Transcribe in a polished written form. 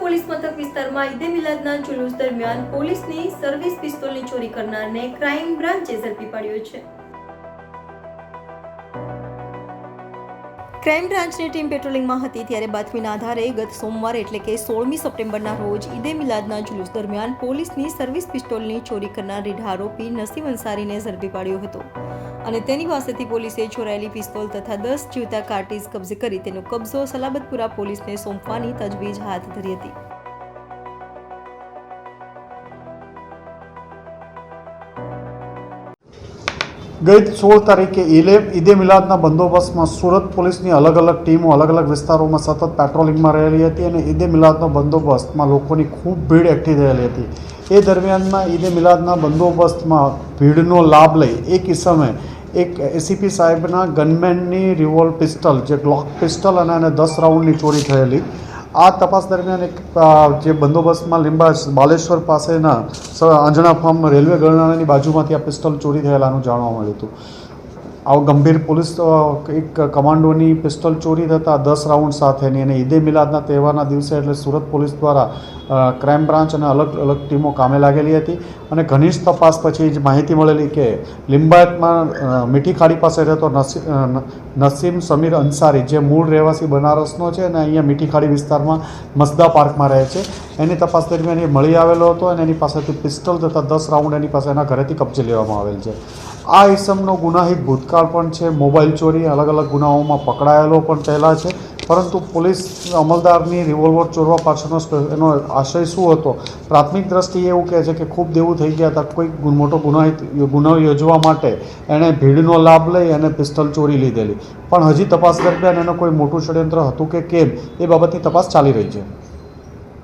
Police મથક વિસ્તારમાં ઈદે મિલાદના જુલુસ દરમિયાન પોલીસની સર્વિસ પિસ્તોલની ચોરી કરનારને ક્રાઇમ બ્રાન્ચે ઝડપી પાડ્યો છે। ક્રાઇમ બ્રાન્ચની ટીમ પેટ્રોલિંગમાં હતી ત્યારે બાતમીના આધારે ગત સોમવારે એટલે કે 16મી સપ્ટેમ્બરના રોજ ઈદે મિલાદના જુલુસ દરમિયાન પોલીસની સર્વિસ પિસ્તોલની ચોરી કરનાર રીઢ આરોપી નસીમ અંસારીને ઝડપી પાડ્યો હતો અને તેની પાસેથી પોલીસે ચોરાયેલી પિસ્તોલ તથા 10 જીવતા કાર્ટીજ કબજે કરી તેનો કબજો સલાબતપુરા પોલીસને સોંપવાની તજવીજ હાથ ધરી હતી। ગઈ 16 તારીખે ઈદે મિલાદના બંદોબસ્તમાં સુરત પોલીસની અલગ અલગ ટીમો અલગ અલગ વિસ્તારોમાં સતત પેટ્રોલિંગમાં રહેલી હતી અને ઈદે મિલાદના બંદોબસ્તમાં લોકોની ખૂબ ભીડ એકઠી થયેલી હતી। એ દરમિયાનમાં ઈદે મિલાદના બંદોબસ્તમાં ભીડનો લાભ લઈ એક ઇસમે એક એસીપી સાહેબના ગનમેનની રિવોલ્વ પિસ્ટલ જે ગ્લોક પિસ્ટલ અને એને 10 રાઉન્ડની ચોરી થયેલી। આ તપાસ દરમિયાન એક જે બંદોબસ્તમાં લીંબા બાલેશ્વર પાસેના અંજણા ફાર્મ રેલવે ગરનાળાની બાજુમાંથી આ પિસ્તોલ ચોરી થયેલાનું જાણવા મળ્યું હતું। આવું ગંભીર પોલીસ એક કમાન્ડોની પિસ્તોલ ચોરી થતાં 10 રાઉન્ડ સાથેની અને ઈદે મિલાદના તહેવારના દિવસે એટલે સુરત પોલીસ દ્વારા ક્રાઇમ બ્રાન્ચ અને અલગ અલગ ટીમો કામે લાગેલી હતી અને ઘનિષ્ઠ તપાસ પછી જ માહિતી મળેલી કે લિંબાયતમાં મીઠી ખાડી પાસે રહેતો નસીમ સમીર અંસારી જે મૂળ રહેવાસી બનારસનો છે અને અહીંયા મીઠી ખાડી વિસ્તારમાં મસદા પાર્કમાં રહે છે, એની તપાસ દરમિયાન એ મળી આવેલો હતો અને એની પાસેથી પિસ્તોલ તથા 10 રાઉન્ડ એની પાસે એના ઘરેથી કબજે લેવામાં આવેલ છે। આ ઇસમનો ગુનાહિત ભૂતકાળ પણ છે, મોબાઈલ ચોરી અલગ અલગ ગુનાઓમાં પકડાયેલો પણ પહેલાં છે, પરંતુ પોલીસ અમલદારની રિવોલ્વર ચોરવા પાછળનો એનો આશય શું હતો? પ્રાથમિક દ્રષ્ટિએ એવું કહે છે કે ખૂબ દેવું થઈ ગયા હતા, કોઈ મોટો ગુનો યોજવા માટે એણે ભીડનો લાભ લઈ અને પિસ્તોલ ચોરી લીધેલી, પણ હજી તપાસ દરમિયાન એનો કોઈ મોટું ષડયંત્ર હતું કે કેમ એ બાબતની તપાસ ચાલી રહી છે।